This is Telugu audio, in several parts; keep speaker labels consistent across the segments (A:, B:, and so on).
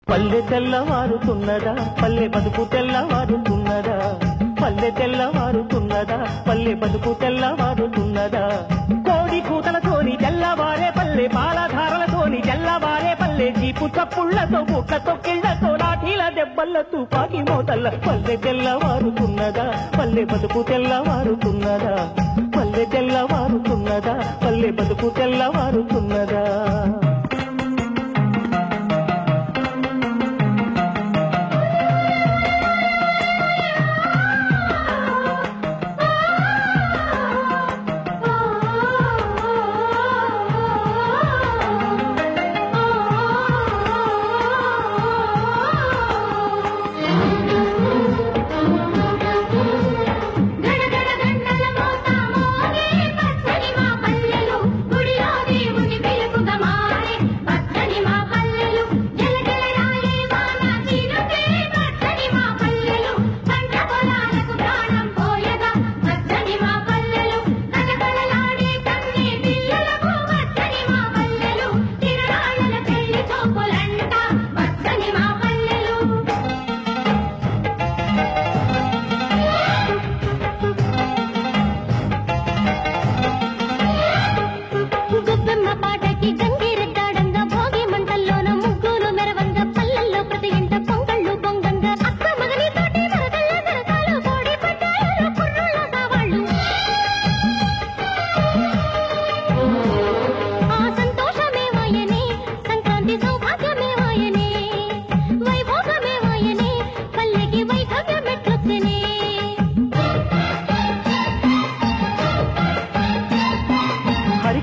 A: పల్లె తెల్లవారుతున్నదా పల్లె బతుకు తెల్లవారుతున్నదా పల్లె తెల్లవారుతున్నదా పల్లె బతుకు తెల్లవారుతున్నదా కోడి కూతలతోని తెల్లవారే పల్లె పాలధారలతోని తెల్లవారే పల్లె జీపు చప్పుళ్లతో బుట్లతో కిళ్లతో లాఠీల దెబ్బల తుపాకి మోతల్ల పల్లె తెల్లవారుతున్నదా పల్లె బతుకు తెల్లవారుతున్నదా పల్లె తెల్లవారుతున్నదా పల్లె బతుకు తెల్లవారుతున్నదా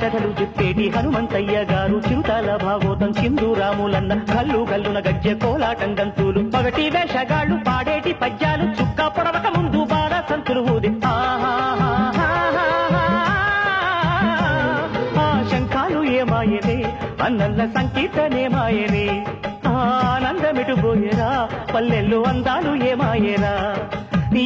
A: కథలు చెప్పేటి హనుమంతయ్య గారు చిరుతాల భాగోతం సింధూరాములన్న కల్లు కల్లున గజ్జె కోలాటం గంతులు పగటి వేషగాళ్లు పాడేటి పద్యాలు చుక్క పొడవక ముందు బాగా సంతులు ఊది ఆ శంఖాలు ఏమాయనే అన్నల్ల సంకీర్తనేమాయనే ఆనందమిటుపోయేరా పల్లెల్లో అందాలు ఏమాయేరా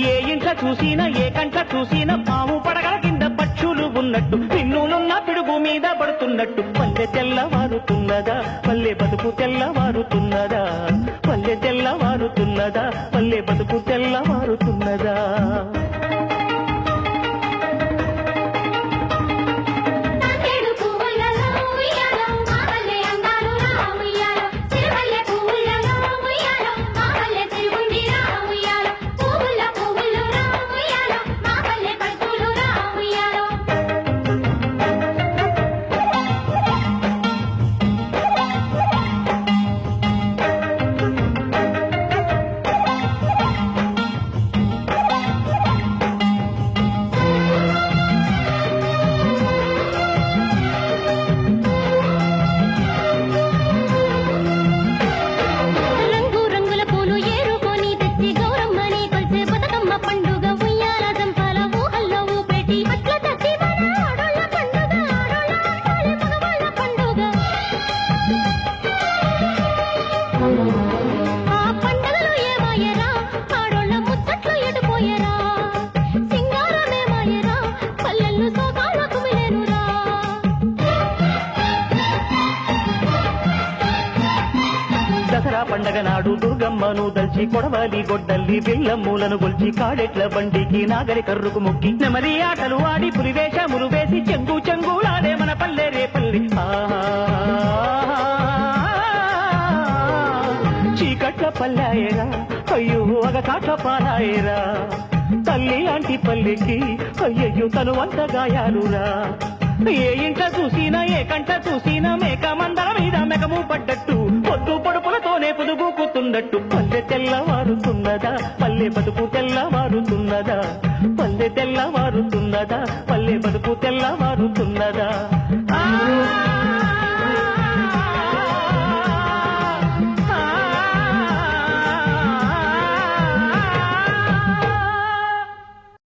A: ఏ ఇంట్లో చూసినా ఏ కంట చూసినా పాము పడగల కింద పక్షులు ఉన్నట్టు పిన్నులున్న పిడుగు మీద పడుతున్నట్టు పల్లె తెల్లవారుతున్నదా పల్లె బతుకు తెల్లవారుతున్నదా పల్లె తెల్లవారుతున్నదా పల్లె బతుకు తెల్లవారుతున్నదా దసరా పండగ నాడు దుర్గమ్మను దల్చి కొడవలి గొడ్డల్లి బిల్లమ్మూలను గొల్చి కాడెట్ల బండికి నాగరి కర్రుకు మొక్కి నెమలి ఆటలు ఆడి పులివేషములు వేసి చెంగు చెంగులాడే మన పల్లె రేపల్లి చీకట్ల పల్లాయరా అయ్యో అగకాట్ల పారాయరా తల్లి లాంటి పల్లెకి అయ్యయ్యో తను అంత గాయాలురా ఏ ఇంట చూసినా ఏ కంట చూసినా మేక మందల మీద మెకము పడ్డట్టు పొద్దు పొడుపులతోనే పొదుగుకుతున్నట్టు పల్లె తెల్లవారుతున్నదా పల్లె బతుకు తెల్లవారుతున్నదా పల్లె తెల్లవారుతున్నదా పల్లె బతుకు తెల్లవారుతున్నదా